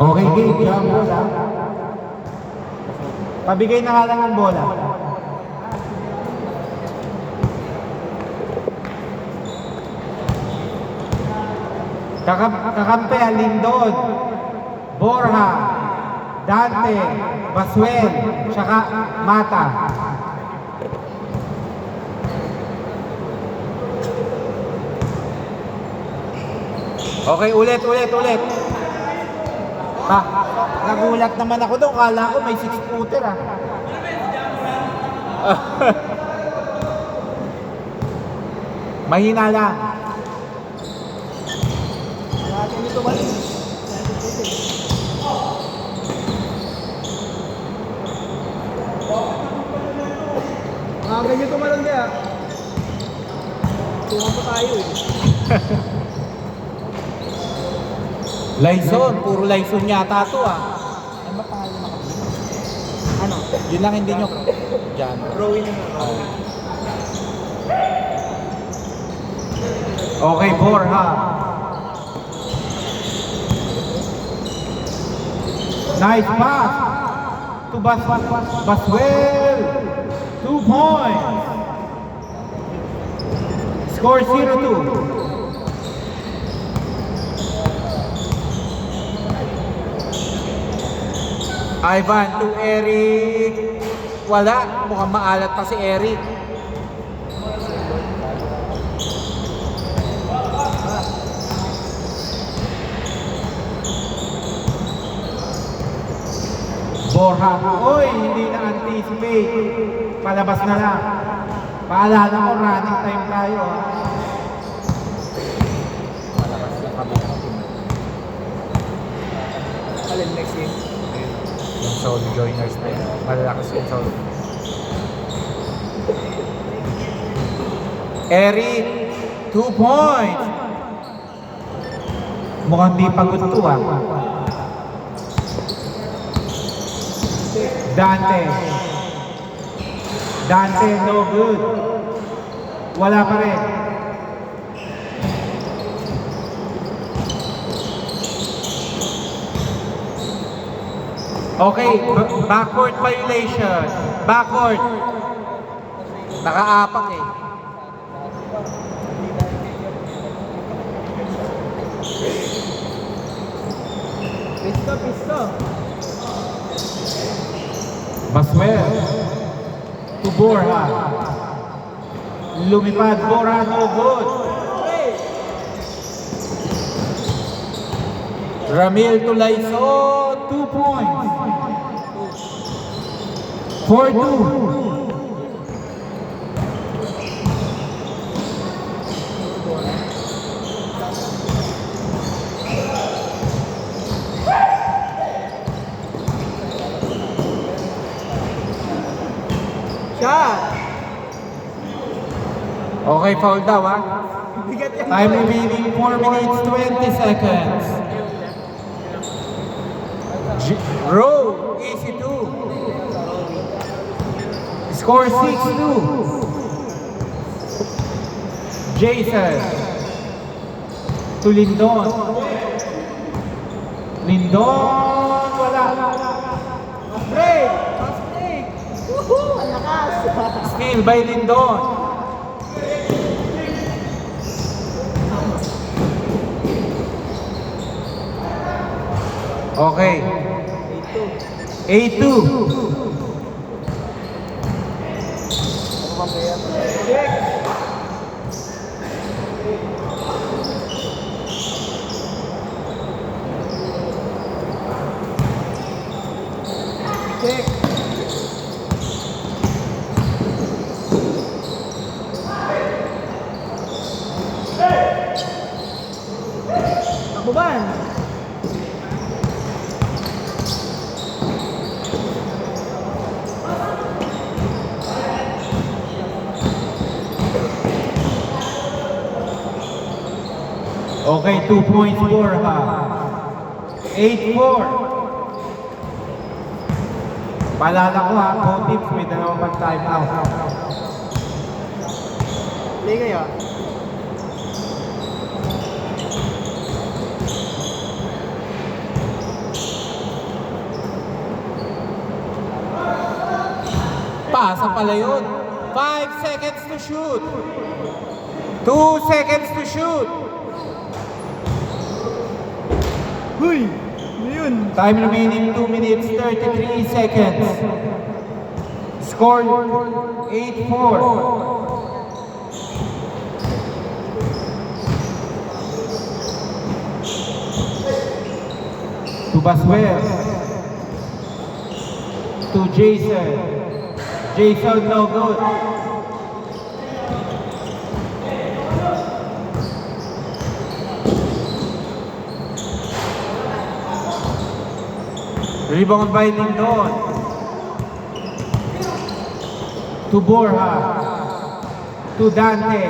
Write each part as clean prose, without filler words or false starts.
Okay, game. Jump bola. Pabigay na nga lang ng bola. Kakampi, Lindon, Borja, Dante, Basuel, saka Mata. Okay, ulit. Nagulat naman ako doon. Kala ko may 6-footer ah. Mahina lang. Ganyan tumalon niya. Tungan pa tayo eh. Lyson, puro Lyson yata to ah. Ano ba pangalan na kami? Ano? Yun lang hindi nyo. Diyan. Rowing na nga. Okay, Borja. Nice pass to Basuel. 2 points. Score 0-2. Ivan to Eric. Wala. Mukhang maalat pa si Eric. Borja. Uy, hindi na anticipate. Palabas na lang. Paalala ko, running time tayo ha. Palabas lang kami. Alin next game? Yung solo joiners na yun. Malalakas yung solo. Eric, 2 points. Mukhang di pagod to ah. Dante, no good. Wala pa rin. Okay, backward violation. Backward. Nakaapak eh. Pisto. Basuel to Borja. Lumipad, Borja, no good. Ramil to Lyson, 2 points. 4-2. Okay, foul daw ha. Time remaining 4 minutes 20 seconds. Row, easy 2. Score 6-2. Jason to Lindon. Wala. Break! Woohoo! Ang lakas! Steal by Lindon. Okay. 8-2. Check! Takuban! Okay, 2 points for ha. 8-4. Paalala ko ha, both teams may dalawang mag-time out. Play kayo. pasa pala yun. 5 seconds to shoot. 2 seconds to shoot. Huy! Ano yun? Time remaining 2 minutes 33 seconds. Score 8-4. To Baswell. To Jason. Jason no good. Rebound by Lindon. To Borja. To Dante.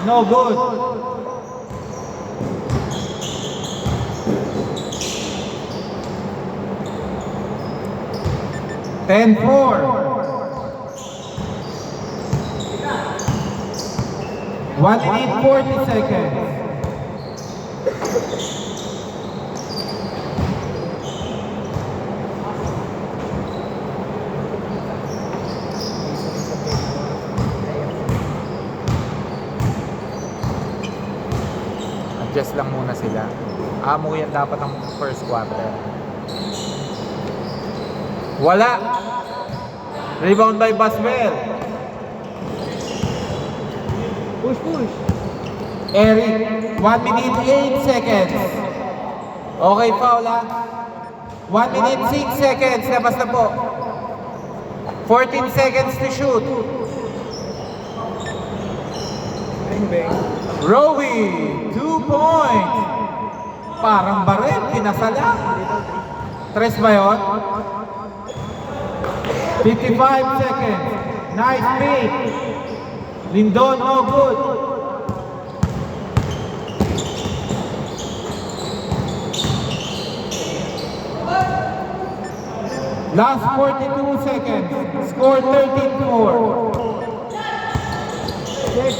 No good. Ten four. 1 minute 40 seconds. Adjust lang muna sila. Amo yan dapat ang first quarter. Wala. Rebound by Baswell. Push, push! Eric, 1 minute 8 seconds. Okay, foul ha. 1 minute 6 seconds. Labas na po. 14 seconds to shoot. Bang, bang. Rowie, 2 points. Parang baril, pinasala. Tres ba yun? 55 seconds. Nice pick. Lindon, no good. Last 42 seconds. Score 13-4. Check!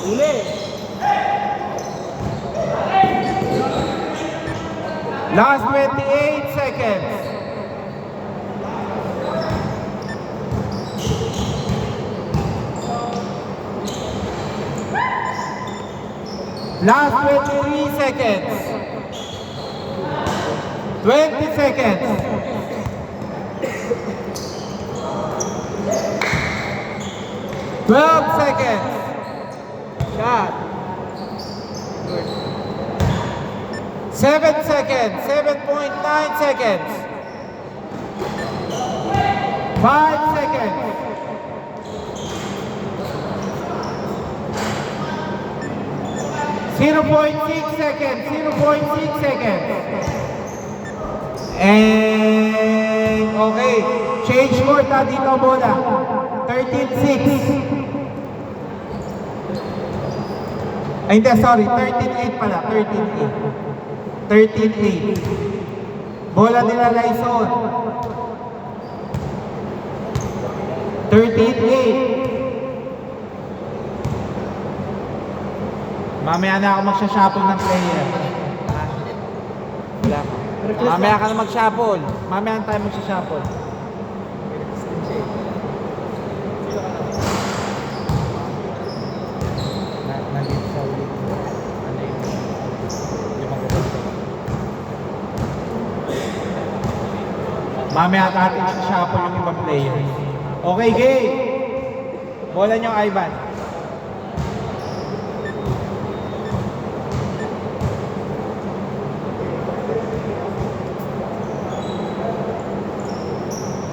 Uli! Last 28 seconds. Last 23 seconds. 20 seconds. 12 seconds. Shot! 7 seconds. 7.9 seconds. 5 seconds. 0.6 seconds. 0.6 seconds. And okay. Change court na dito bola. 13-6. Ay hindi, sorry. 13-8 pala. 13-8. 13-8. Bola nila Laison. 13-8. Mamaya na ako magsha-shuffle ng player. Wala ka. Mamaya ka na mag-shuffle. Mamaya na tayo magsha-shuffle. Nandito sa ulit. Ano yung magaganda? Mamaya natin magsha-shuffle yung ibang players. Okay, game! Bola nyo, Ivan.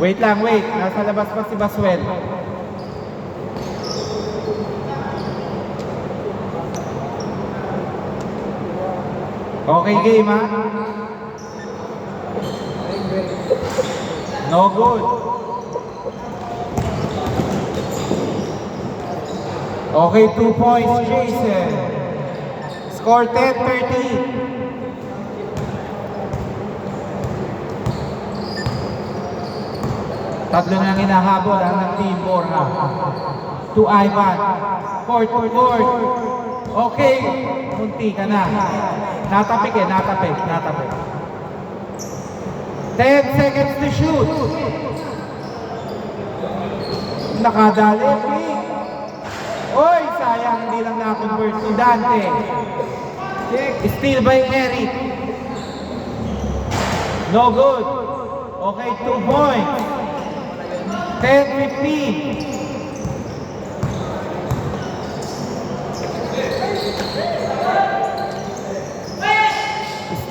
Wait lang, wait. Nasa labas pa si Baswell. Okay, game ha? No good. Okay, 2 points, Jason. Score 10-13. Tatlo na hinahabol ang Team Borja. To Ivan. Court to court. Okay. Munti ka na. Natapik eh, natapik. 10 seconds to shoot. Nakadali, Pink. Oy, sayang, hindi lang na-convert si Dante. Steal by Eric. No good. Okay, 2 points. 10-15.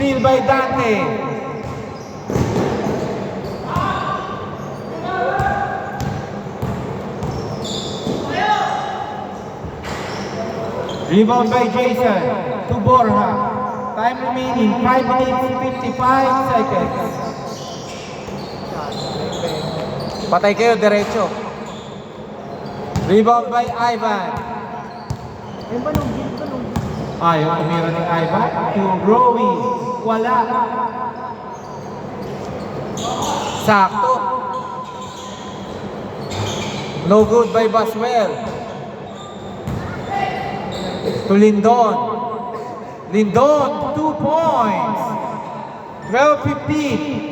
Steal by Dante. Rebound by Jason to Borja. Time remaining 5 minutes 55 seconds. Patay kayo, diretso. Rebound by Ivan. Ayun ba nung gil? Ayaw tumira ni Ivan to Rowie. Wala. Sakto. No good by Baswell. To Lindon. Lindon, 2 points. 12-15.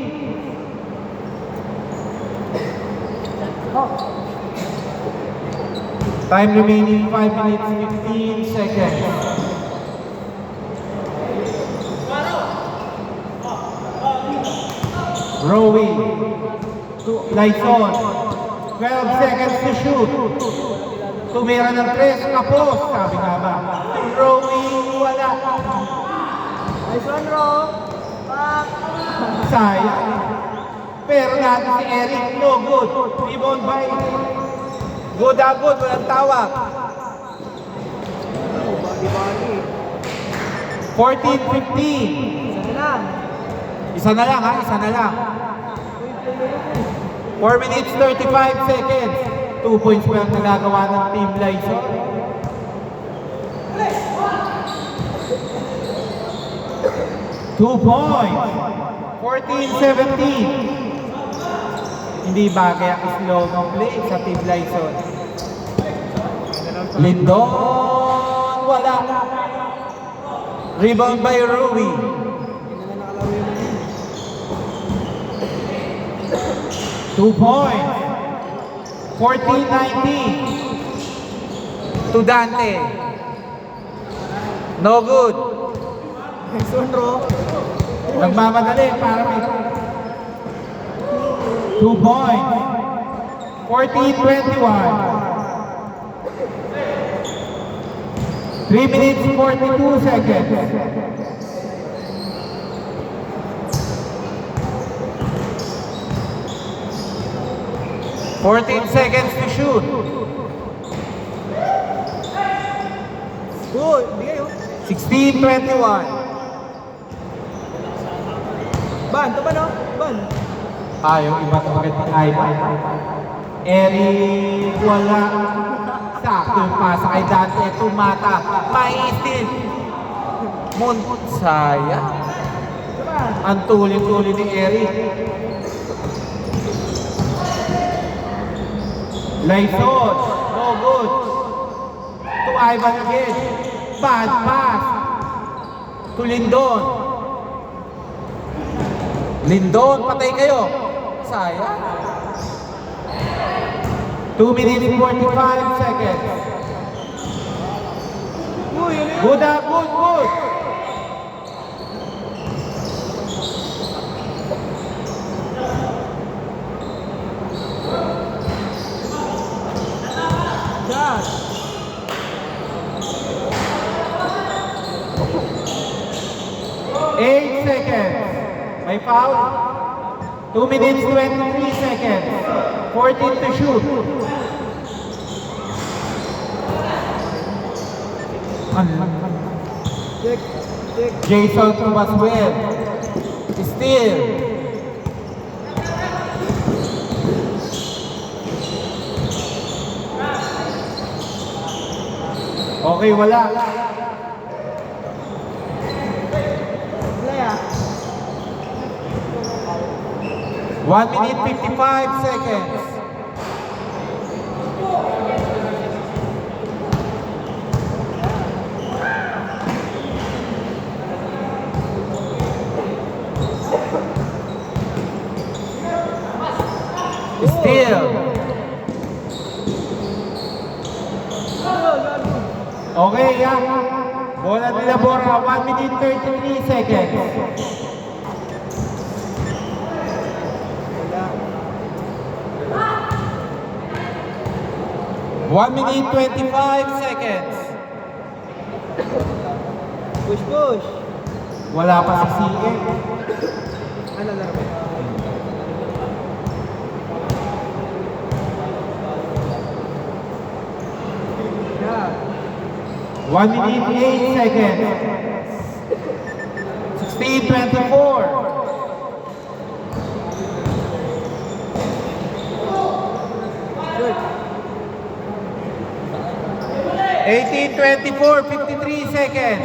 Time remaining 5 minutes 15 seconds. Rowie to Lyson. 12 seconds to shoot. Tumira ng 3, kapos. Sabi nga ba? Rowie, wala. Nice one, Ro. Back. Sayang. Pero natin si Eric, no good. Rebound by good, walang tawag. Bali. 14-15. Isa na lang. Isa na lang ha, isa na lang. 4 minutes 35 seconds. 2 points pa ang nagagawa ng Team Lyson. Two points. 14-17. Hindi bagay ang slow ng play sa Team Lyson. Lindon, wala. Rebound by Rowie. Hindi na nakalaro yun. 2 points. 14-19. To Dante. No good. Nice one, Ro. Nagmamadali para may 2 points. 14-21. 3 minutes 42 seconds. Fourteen seconds to shoot. Uy, bigay oh. 16-21. Ban, ito ba no? Ban. Yung iba tumagat ng iPad. Eric, wala. Sakto yung pasa kay Dante. Tumata. Maistin. Munsaya. Ito ba? Ang tuloy-tuloy ni Eric. Lyson. No good. To Ivan again. Bad pass. To Lindon. Lindon, patay kayo. Sayang. 2 minutes 45 seconds. Uy, yun yun. Good. Shot. Eight seconds. May foul. 2 minutes 23 seconds. 14 to shoot. Check. Jason to Baswell. Steal. Okay, wala. Play ah. 1 minute 55 seconds. Okay, yeah. Bola nila Bora, 1 minute 33 seconds. Wala. 1 minute 25 seconds. Push, push. Wala pa si CM. Ano laro? Yeah. 1 minute 8 seconds. 16:24. Good. 18:24, 53 seconds.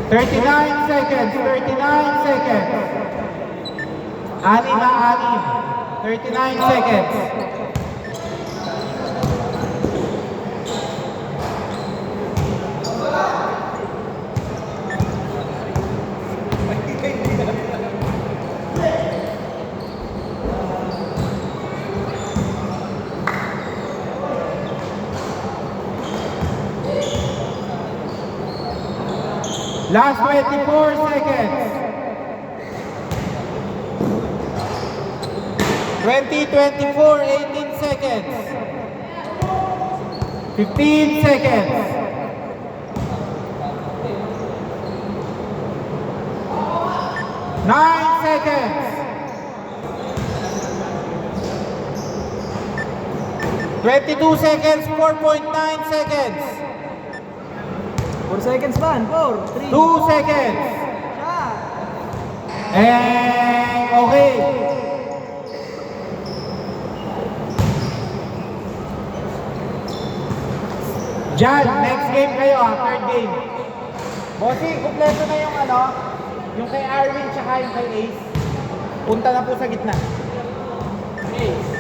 Thirty-nine seconds, 39 seconds. Anim na anim. 39 seconds. Last 24 seconds. 20-24, 18 seconds. 15 seconds. 9 seconds. 22 seconds, 4.9 seconds. 4 seconds man. 4, 3. 2 seconds. Shot. And okay. Jan, next game kayo third game. Bossing, kumpleto na yung yung kay Arwin tsaka yung kay Ace. Punta na po sa gitna. Ace.